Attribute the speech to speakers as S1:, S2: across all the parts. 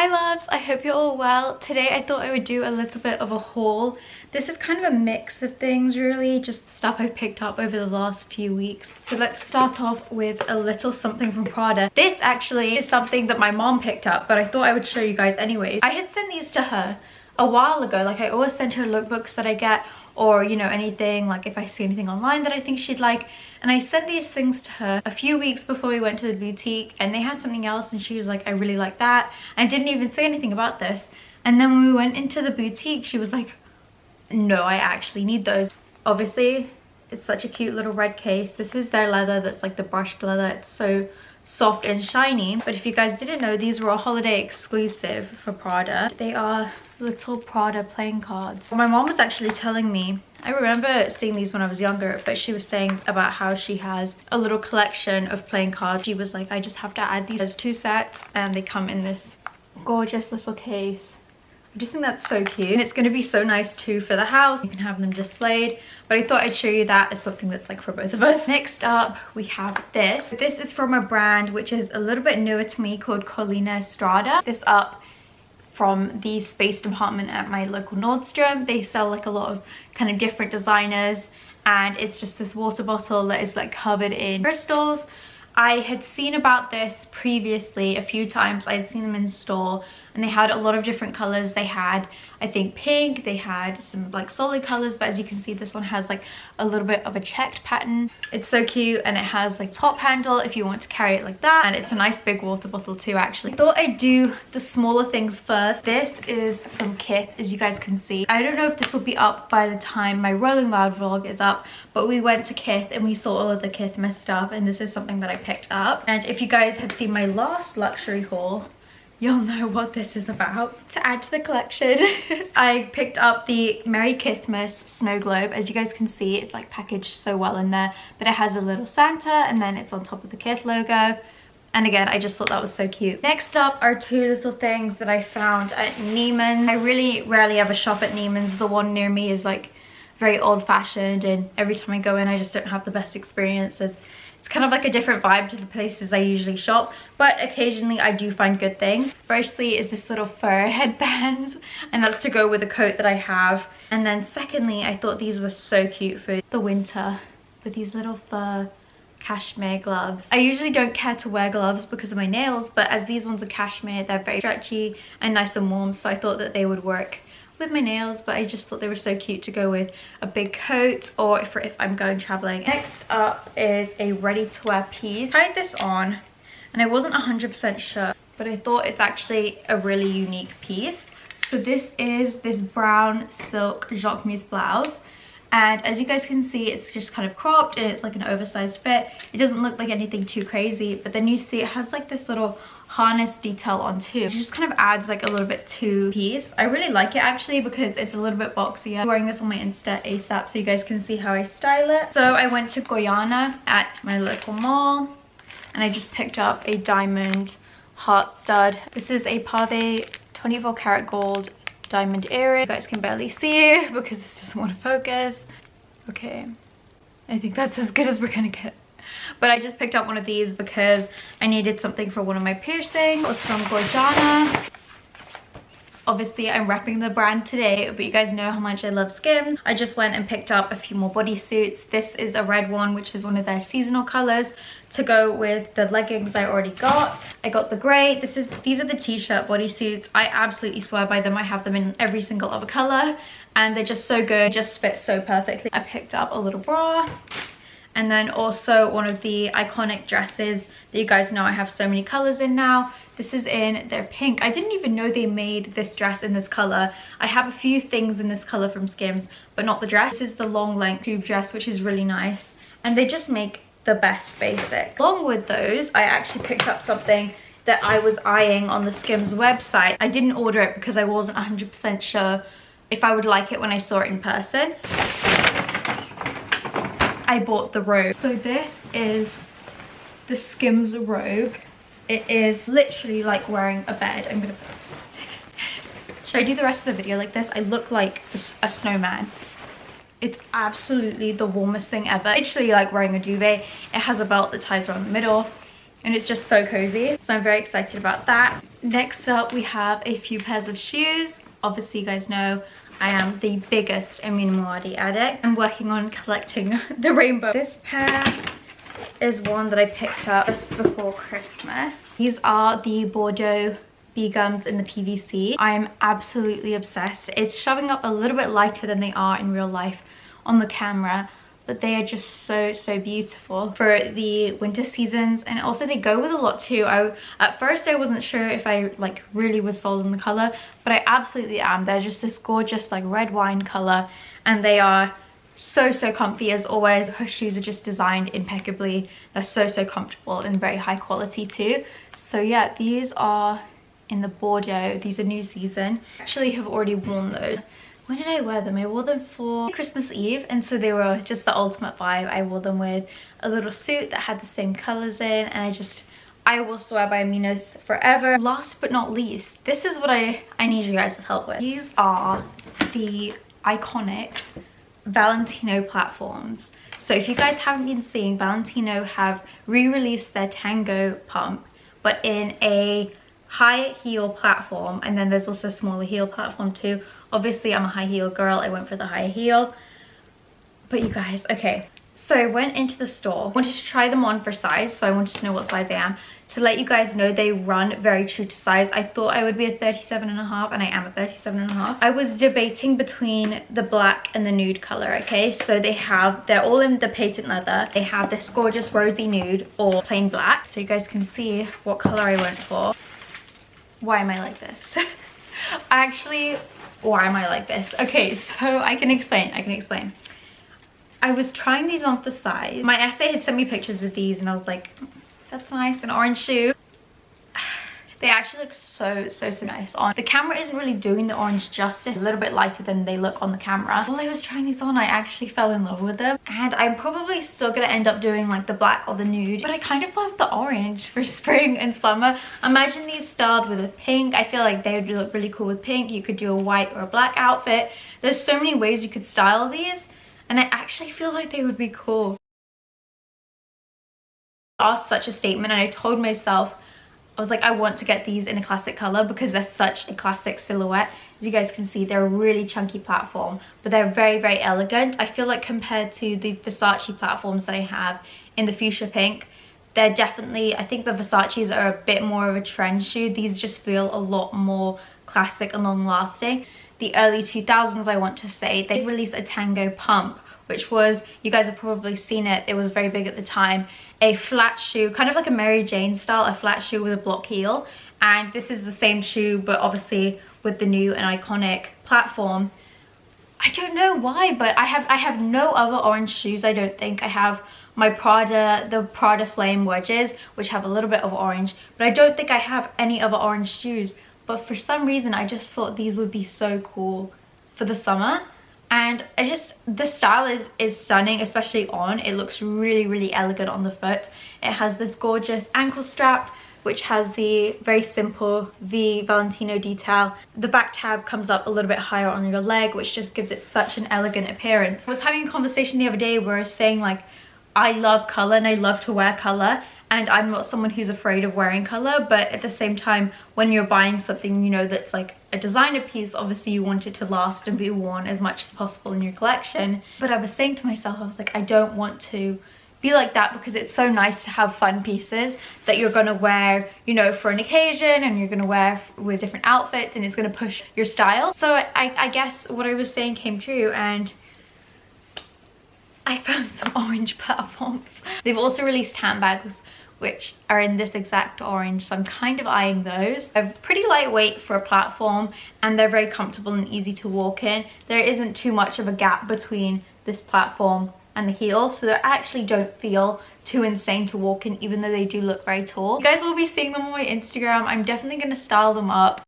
S1: Hi loves, I hope you're all well. Today I thought I would do a little bit of a haul. This is kind of a mix of things really, just stuff I've picked up over the last few weeks. So let's start off with a little something from Prada. This actually is something that my mom picked up, but I thought I would show you guys anyways. I had sent these to her a while ago. Like I always send her lookbooks that I get, or you know, anything, like if I see anything online that I think she'd like. And I sent these things to her a few weeks before we went to the boutique, and they had something else and she was like, I really like that. I didn't even say anything about this. And then when we went into the boutique, she was like, no, I actually need those. Obviously it's such a cute little red case. This is their leather, that's like the brushed leather. It's so soft and shiny. But if you guys didn't know, these were a holiday exclusive for Prada. They are little Prada playing cards. My mom was actually telling me, I remember seeing these when I was younger, but she was saying about how she has a little collection of playing cards. She was like, I just have to add these. There's 2 sets and they come in this gorgeous little case. I just think that's so cute, and it's going to be so nice too for the house. You can have them displayed, but I thought I'd show you that as something that's like for both of us. Next up we have this. This is from a brand which is a little bit newer to me called Collina Strada. This up from the space department at my local Nordstrom. They sell like a lot of kind of different designers, and it's just this water bottle that is like covered in crystals. I had seen about this previously a few times. I had seen them in store and they had a lot of different colors. They had, I think, pink, they had some like solid colors, but as you can see, this one has like a little bit of a checked pattern. It's so cute, and it has like top handle if you want to carry it like that, and it's a nice big water bottle too actually. I thought I'd do the smaller things first. This is from Kith, as you guys can see. I don't know if this will be up by the time my Rolling Loud vlog is up, but we went to Kith and we saw all of the Kith Miss stuff, and this is something that I picked up. And if you guys have seen my last luxury haul, you'll know what this is about. To add to the collection, I picked up the Merry Kithmas snow globe. As you guys can see, it's like packaged so well in there, but it has a little Santa and then it's on top of the Kith logo. And again, I just thought that was so cute. Next up are 2 little things that I found at Neiman's. I really rarely ever shop at Neiman's. The one near me is like very old-fashioned, and every time I go in I just don't have the best experiences. It's kind of like a different vibe to the places I usually shop, but occasionally I do find good things. Firstly is this little fur headband, and that's to go with the coat that I have. And then secondly, I thought these were so cute for the winter with these little fur cashmere gloves. I usually don't care to wear gloves because of my nails, but as these ones are cashmere, they're very stretchy and nice and warm, so I thought that they would work with my nails. But I just thought they were so cute to go with a big coat, or if I'm going traveling. Next up is a ready-to-wear piece. I tried this on and I wasn't 100% sure, but I thought it's actually a really unique piece. So this is this brown silk Jacquemus blouse, and as you guys can see, it's just kind of cropped and it's like an oversized fit. It doesn't look like anything too crazy, but then you see it has like this little harness detail on too. It just kind of adds like a little bit to the piece. I really like it actually because it's a little bit boxier. I'm wearing this on my Insta ASAP so you guys can see how I style it. So I went to Guyana at my local mall and I just picked up a diamond heart stud. This is a Pave 24 karat gold diamond earring. You guys can barely see it because this doesn't want to focus. Okay, I think that's as good as we're gonna get. But I just picked up one of these because I needed something for one of my piercings. It was from Guyana. Obviously I'm repping the brand today, but you guys know how much I love Skims. I just went and picked up a few more bodysuits. This is a red one, which is one of their seasonal colors, to go with the leggings I already got. I got the gray. These are the t-shirt bodysuits. I absolutely swear by them. I have them in every single other color and they're just so good, just fit so perfectly. I picked up a little bra, and then also one of the iconic dresses that you guys know I have so many colors in now. This is in their pink. I didn't even know they made this dress in this color. I have a few things in this color from Skims, but not the dress. This is the long length tube dress, which is really nice, and they just make the best basic. Along with those, I actually picked up something that I was eyeing on the Skims website. I didn't order it because I wasn't 100% sure if I would like it when I saw it in person. I bought the robe. So this is the Skims robe. It is literally like wearing a bed. I'm gonna should I do the rest of the video like this? I look like a snowman. It's absolutely the warmest thing ever. Literally like wearing a duvet. It has a belt that ties around the middle. and it's just so cozy. So I'm very excited about that. Next up, we have a few pairs of shoes. Obviously, you guys know I am the biggest Amina Muaddi addict. I'm working on collecting the rainbow. This pair is one that I picked up just before Christmas. These are the Bordeaux bee gums in the PVC. I'm absolutely obsessed. It's showing up a little bit lighter than they are in real life on the camera, but they are just so beautiful for the winter seasons. And also they go with a lot too. At first I wasn't sure if I like really was sold on the color, but I absolutely am. They're just this gorgeous like red wine color, and they are so comfy as always. Her shoes are just designed impeccably. They're so comfortable and very high quality too. So yeah, these are in the Bordeaux. These are new season. Actually have already worn those. When did I wear them? I wore them for Christmas Eve, and so they were just the ultimate vibe. I wore them with a little suit that had the same colors in, and I will swear by Amina's forever. Last but not least, this is what I need you guys to help with. These are the iconic Valentino platforms. So if you guys haven't been seeing, Valentino have re-released their Tango pump, but in a high heel platform, and then there's also a smaller heel platform too. Obviously I'm a high heel girl, I went for the high heel. But you guys, okay, so I went into the store, wanted to try them on for size, so I wanted to know what size I am. To let you guys know, they run very true to size. I thought I would be a 37.5, and I am a 37.5. I was debating between the black and the nude color, okay? So they're all in the patent leather. They have this gorgeous rosy nude or plain black. So you guys can see what color I went for. Why am I like this? Actually, why am I like this? Okay, so I can explain. I was trying these on for size. My essay had sent me pictures of these, and I was like, that's nice, an orange shoe. They actually look so nice on. The camera isn't really doing the orange justice. A little bit lighter than they look on the camera. While I was trying these on, I actually fell in love with them. And I'm probably still gonna end up doing like the black or the nude. But I kind of love the orange for spring and summer. Imagine these styled with a pink. I feel like they would look really cool with pink. You could do a white or a black outfit. There's so many ways you could style these. And I actually feel like they would be cool. Are such a statement, and I told myself, I was like, I want to get these in a classic color because they're such a classic silhouette. As you guys can see, they're a really chunky platform, but they're very elegant. I feel like compared to the Versace platforms that I have in the fuchsia pink, they're definitely, I think the Versace's are a bit more of a trend shoe. These just feel a lot more classic and long lasting. The early 2000s, I want to say, they released a Tango pump, which was, you guys have probably seen it, it was very big at the time, a flat shoe, kind of like a Mary Jane style, a flat shoe with a block heel. And this is the same shoe, but obviously with the new and iconic platform. I don't know why, but I have no other orange shoes. I don't think. I have my Prada, the Prada Flame wedges, which have a little bit of orange, but I don't think I have any other orange shoes. But for some reason, I just thought these would be so cool for the summer. And the style is stunning, especially on. It looks really elegant on the foot. It has this gorgeous ankle strap, which has the very simple V Valentino detail. The back tab comes up a little bit higher on your leg, which just gives it such an elegant appearance. I was having a conversation the other day where I was saying like, I love color and I love to wear color, and I'm not someone who's afraid of wearing color, but at the same time, when you're buying something, you know, that's like a designer piece, obviously you want it to last and be worn as much as possible in your collection. But I was saying to myself, I was like, I don't want to be like that, because it's so nice to have fun pieces that you're gonna wear, you know, for an occasion, and you're gonna wear with different outfits, and it's gonna push your style. So I guess what I was saying came true, and I found some orange platforms. They've also released handbags, which are in this exact orange, so I'm kind of eyeing those. They're pretty lightweight for a platform, and they're very comfortable and easy to walk in. There isn't too much of a gap between this platform and the heel, so they actually don't feel too insane to walk in, even though they do look very tall. You guys will be seeing them on my Instagram. I'm definitely going to style them up.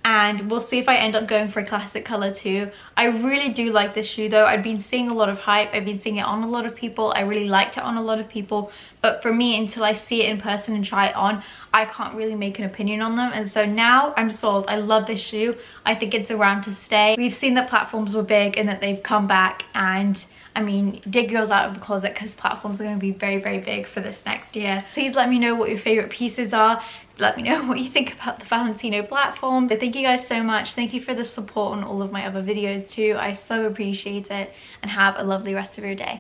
S1: and we'll see if I end up going for a classic color too. I really do like this shoe though. I've been seeing a lot of hype. I've been seeing it on a lot of people. I really liked it on a lot of people, but for me, until I see it in person and try it on, I can't really make an opinion on them. And so now I'm sold. I love this shoe. I think it's around to stay. We've seen that platforms were big and that they've come back, and I mean, dig yours out of the closet because platforms are going to be very, very big for this next year. Please let me know what your favorite pieces are. Let me know what you think about the Valentino platform. So thank you guys so much. Thank you for the support on all of my other videos too. I so appreciate it, and have a lovely rest of your day.